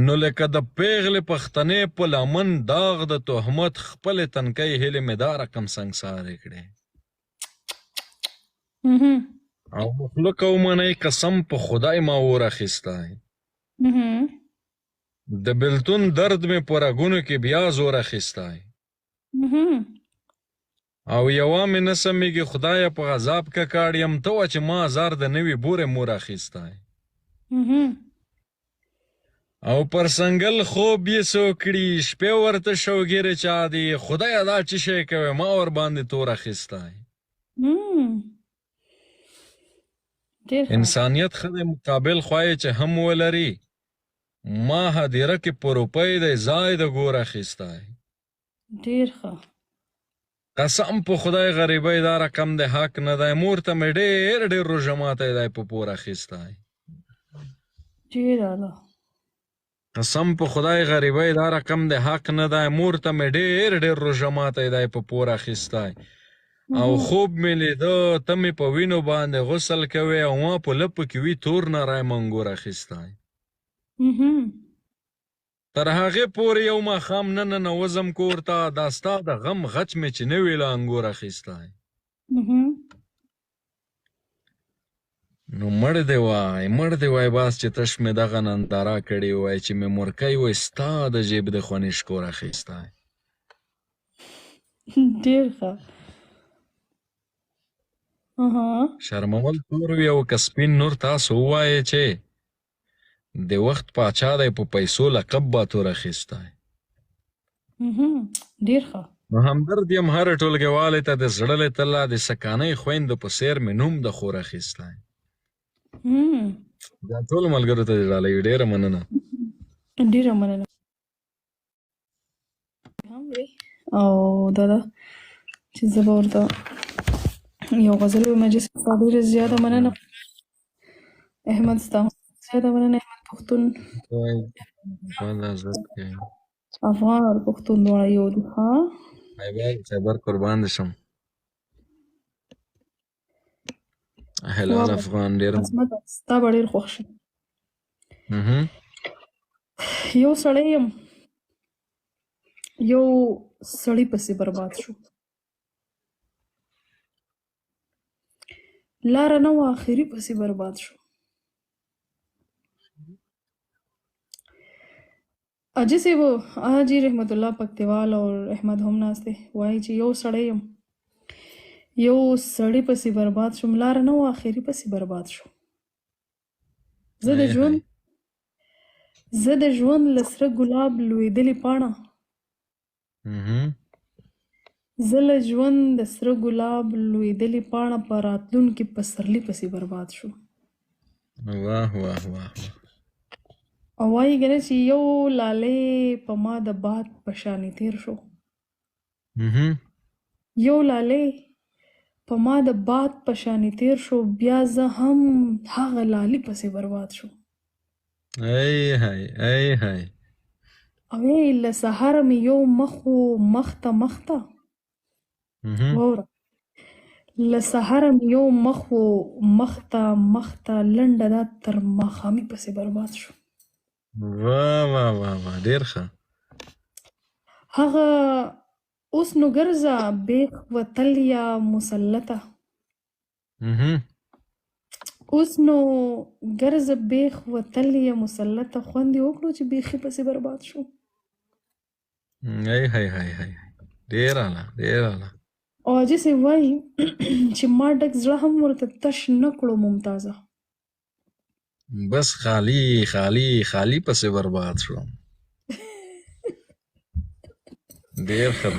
نو لکه د پیغلې پښتنې په لمن داغ د تهمت خپلې تنکۍ هیلې مې دا رقم سنګسارې کړې او مخلوق او منی قسم په خدای ما اور اخیستی د بلتون درد مې په رګونو کې بیا زور اخیستی او یوه مې نه سمیږي خدایه په غذاب ککاړ یم ته وه چې ما زار د نوي بورې مور اخیستی او پر سنگل خوب یې څو کړي شپې ورته شوګیرې چا دي خدایه دا څه شی کوې ما ور باندې تور اخیستی انسانیت ښه دی مقابل خوایې چې هم ولري ما هدیره کې په روپۍ دی ځای د ګور اخیستی ډېر ښه قسم په خدای غریبۍ دا رقم د حق نه دی مور ته مې ډېر ډېر روژه ماتی دی په پور اخیستی ډېر اعلی قسم په خدای غریبۍ دا رقم د حق نه دی مور ته مې ډېر ډېر روژه ماتی دی په پور اخیستی او خوب مې لیده ته مې په وینو باندې غسل کوې او ما په لپو کې وي تور نری منګور اخیستی تر هغې پورې یو ماښام نه ننوځم کور ته دا ستا د غم غچ مې چې نه وي له انګور اخیستی نو مړ دې وای باس چې تش مې دغه ننداره کړې وای چې مې مورکۍ وای ستا د جیب د خونې شکور اخیستی ډېر ښه شرمول تور وي او که سپین نور تاسو ووایې چې د وخت پاچا دی په پیسو لقب با تور اخیستی ډېر ښه نو همدرد یم هر ټولګیوالې ته د زړلې تله د سکانۍ خویندو په څېر مې نوم د خور اخیستی دا ټولو ملګرو ته دې ډالۍ ډېره مننه ډېره مننه او دا ده چې زه به ورته یو غزل ووایم چې ستا ډېره زیاته مننه احمد ستا زیاته مننه احمد پښتون افغان او پښتون دواړه یو دي ها خیبر قربان دې شم هلال افغان ډېر ستا به ډېر خوښ شي یو سړی یم یو سړی پسې برباد شو لاره نه وه آخري پسې برباد شو اجي صاحب حاجي رحمت الله پکتیوال او احمد هم ناست دی وایي چې یو سړی یم یو سړی پسې برباد شوم لاره نه وه آخري پسې برباد شو زه د ژوند له سره ګلاب لوېدلې پاڼه زه له ژوند د سره ګلاب لوېدلې پاڼه په راتلونکي پسرلي پسې برباد شو واه واه واه او وایي کنه چې یو لالی په ما د باد په شانې تیر شو یو لالی په ما د باد په شانې تیر شو بیا زه هم هغه لالي پسې برباد شو ای هی او له سهاره مې یو مخ و مخته واوره له سهاره مې یو مخ و مخته لنډه دا تر ماښامي پسې برباد شو واه ډېر ښه هغه اوس نو ګرځه بیخ وتل یا مسلطه اوس نو ګرځه بیخ وتل یا مسلطه خوند یې وکړو چې بیخي پسې برباد شو ای ډېر اعلی او اجي صاحب وایي چې ما ډک زړه هم ورته تش نه کړو ممتازه بس خالی پسې برباد شوم ډېر ښه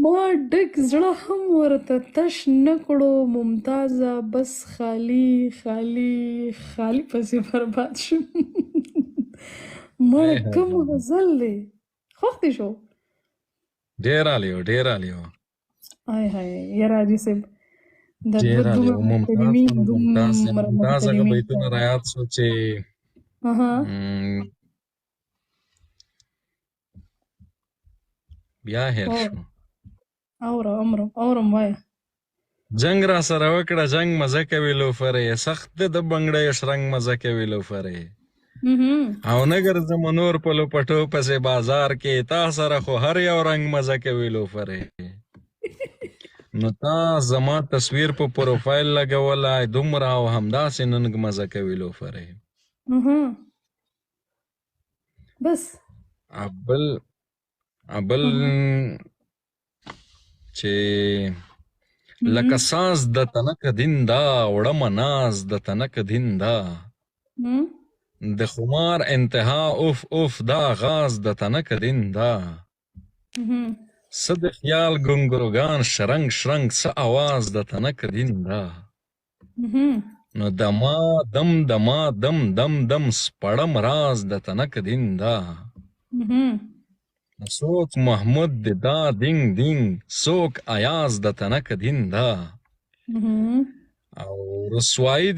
ما ډک زړه هم ورته تش نه کړو ممتازه بس خالی پسې برباد شوم مړه کوم غزل دی خوښ دې شو ډېر عالی و آی های یاره اجي صاحب ډېر عالی و ممتاز هغه بیتونه رایاد شو چې بیا هېر شو اورم وایه جنگ را سره وکړه جنگ مزه کوي لوفرې سخت د بنګړیو شرنګ مزه کوي لوفرې او نه ګرځم نور په لپټو پسې بازار کې تا سره خو هر یو رنگ مزه کوي لوفرې نو تا زما تصویر په پروفایل لګولای دومره او همداسې نن مزه کوي لوفرې بس ابل چې لکه ساز د تنک دین دا وړم ناز د تنک دین دا د خمار انتها اوف اوف دا غاز د تنک دین دا صد خیال گنگروگان شرنگ شرنگ سا آواز د تنک دین دا نو دما دم دما دم دم دم سپړم راز د تنک دین دا سوک محمود دا دینگ دینگ سوک آیاز د تنک دین دا او رسوائی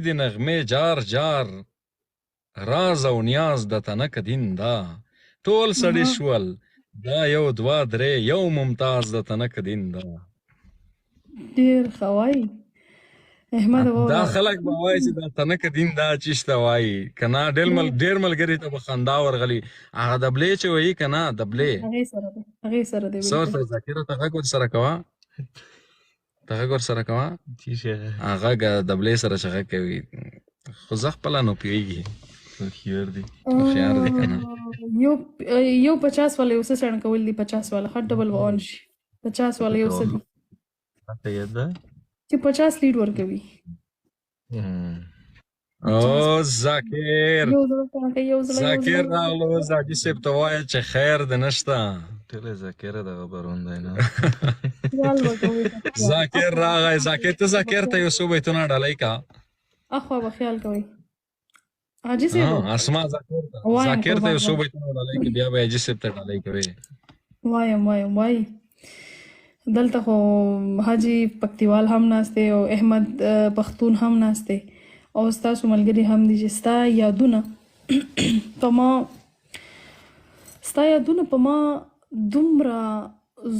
دی نغمه جار جار راز او نیاز د تنک دین دا ټول سړی شول دا یو دوا درې یو ممتاز د تنک دین دا ډیر خوای احمد دا خلک به وایي چې دا تنک دین دا چیشته وایي کنه ډیر ملګري ته به خندا ورغلي هغه دبلې چې وایي کنه دبلې هغه سره دی سره ذاکره ته غوړ سره کوا هغه دبلې سره څنګه کوي خو ځخ په لانو پیږي خيار دي کنه یو 50 والا یو څه څنګه کول دي 50 والا هټ ډبل وان شي 50 والا یو څه دي ته یاد ده چې 50 لیډ ورکوي او ذاکر راغلو زاکی سیب ته وایه چې خیر د نشته ټول ذاکر دغه برون دی نه ذاکر راغی ذاکر ته یو څو بیتونه ډالۍ کا اخوا به خیال کوي حاجی صاحب اسما ذاکر ته یو څو بیتونه ډالۍ کی بیا به حاجی صاحب ته ډالۍ کوي وای دلته خو حاجی پکتیوال هم ناشته او احمد پختون هم ناشته او تاسو ملګری هم دي چې ستا یادونه په ما دومره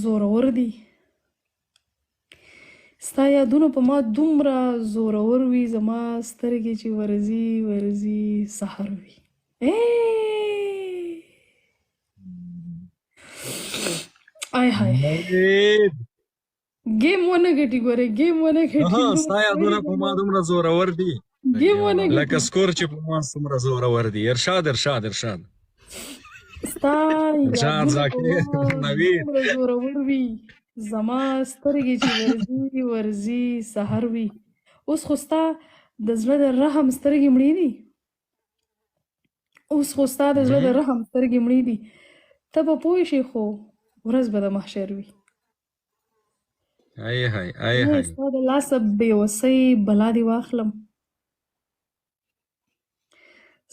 زورور دي ستا یادونه په ما دومره زورور وي زما سترګې چې ورځي سحر وي آی هاي گیم ونه ګټي ګوره ستا یادونه په ما دومره زورور دي گیم ونه ګټي لکه سکور چې په ما څومره زورور دي ارشاد ستا ذاکر نوید زورور وي زما سترګې چې ورځي سحر وي اوس خو ستا د زړه د رحم سترګې مړې دي ته به پوه شې خو ورځ به د محشر وي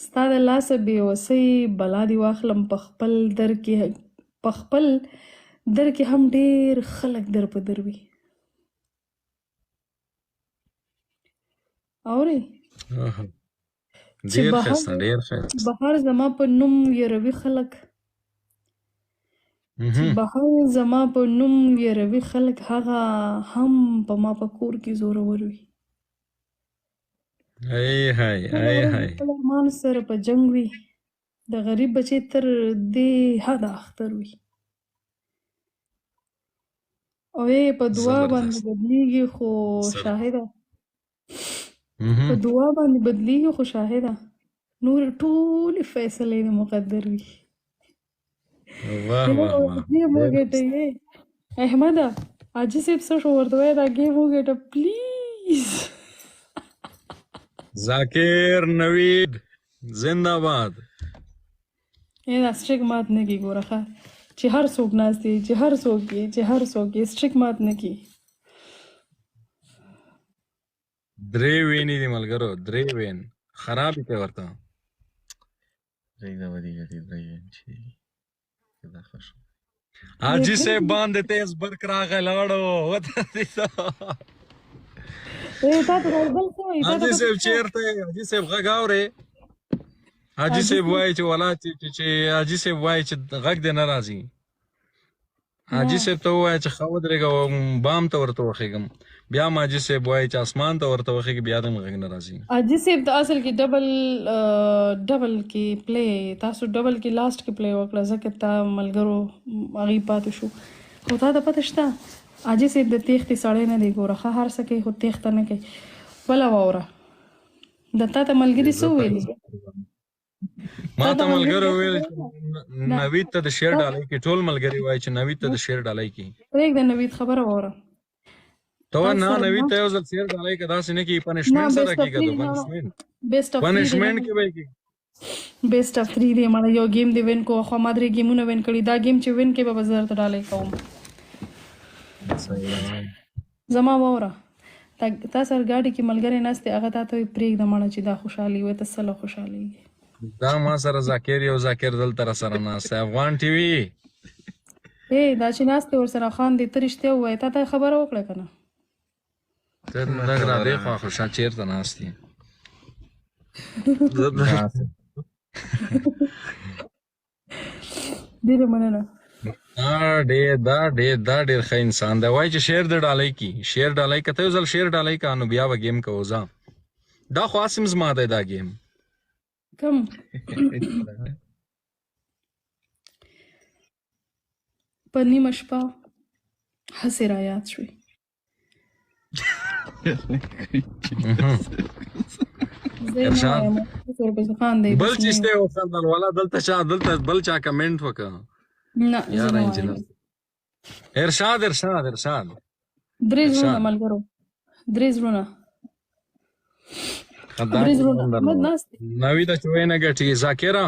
ستا د لاسه بېوسۍ بلا دې واخلم په خپل در کې هم ډېر خلک در په در وي اورې ډېر ښایسته بهر زما په نوم یروي خلک هغه هم په ما په کور کې زورور وي ارمان سره په جنگ وي د غریب بچی تر دې حده اختر وي او په دعا باندې بدلیږي خو شاهده نور ټول فیصله مقدر وي احمد حاجی صاحب څه شو ورته وایه دا ګیم وګټه پلیز ذاکر نوید زنده باد دا سټریک مات نه کی ګوره ښه چې هر څوک ناست دی چې هر څوک یې سټریک مات نه کی درې وینې دي ملګرو خرابې کوي ورته حاجی صاحب باندې تیز برق راغی لاړو حاجی صاحب چیرته حاجی صاحب غږ اورې حاجی صاحب وایي چې حاجی صاحب وایي چې غږ دې نه راځي حاجی صاحب ته ووایه چې ښه ودرېږه بام ته ورته وخېږم بیا ماجي صاحب وایي چې اسمان ته ورته وخېږي بیا دم غږ نه راځي. حاجي صاحب د اصل کې ډبل کې پلی تاسو ډبل کې لاست کې پلی وکړه ځکه تا ملګرو هغې پاتې شو. خو تا ته پته شته حاجي صاحب د تېښتې سړی نه دی ګوره ښه هر څه کوي خو تېښته نه کوي. بله واوره د تا ته ملګري څه وویلي؟ ما ته ملګرو ویل چې نوید ته د شیر ډالۍ کې ټول ملګري وایي چې نوید ته د شیر ډالۍ کې پرېږده نوید خبره واوره. ته نه نوید ته یو ځل شیر ډالۍ که داسې نه کېږي پنشمنټ سره کېږي پنشمنټ کې به کېږي. بیسټ اف 3 دی مړه یو گیم دی وین کو خو ما 3 گیمونه وین کړي دا گیم چې وین کې به زر ته ډالۍ کوم. زما واوره تا سره ګاډي کې ملګری ناستې هغه تا ته پرېږده مړه چې دا خوشحالي وي ته سله خوشحالېږي. دا ما سره ذاکر یو ذاکر دلته راسره ناست دی افغان ټي وي دا چې ناست دی ورسره خان دی ته رښتیا ووایه تا ته خبره وکړه که نه ته لږ را دې خوا خو شا چېرته ناست یې ډېره مننه. دا ډېر ښه انسان دی وایي چې شیر د ډالۍ کی شیر ډالۍ که ته یو ځل شیر ډالۍ که نو بیا به گیم کوو ځه دا خو اسم زما دی دا گیم کم په نیمه شپه هسې را یاد شوې بل چیز ته وخندل والا دلته بل چا کمنټ وکړه نه ارشاد درې زړونه ملګرو درې زړونه نوید چې وای نه ګټي ذاکره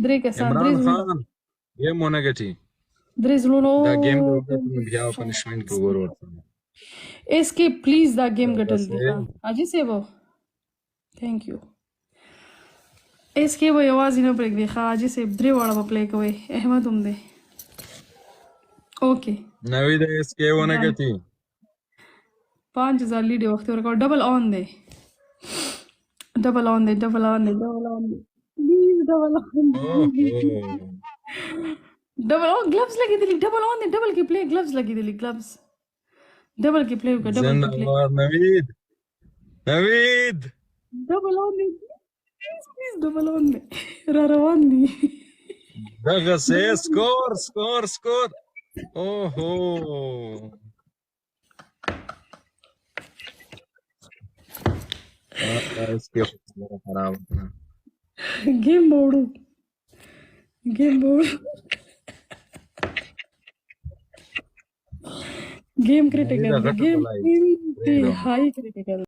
درې کسان عمران خان ګیم ونه ګټي درې زړونو دا گیم بیا پنشمنټ کې وګورو اس کې پلیز دا گیم ګټل دي اجي سیبو تھینک یو اس کې به یوازې نه پرېږدي ښه اجي سیب درې واړه به پلی کوئ احمد هم دی اوکې نوید اس کې ونه ګټي 5000 لیډ وخت ورکړه ډبل آن دی پلیز ډبل آن دی ډبل آن گلوز لګېدلي ډبل آن دی ډبل کې پلی گلوز لګېدلي ګلوز ډبل کې پلی وکړه ډبل کې پلی نوید ډبل آن دی پلیز ډبل آن دی را روان دي دغه سه سکور اوهو گیم بوړو گیم کریټیکل گیم هائی کریټیکل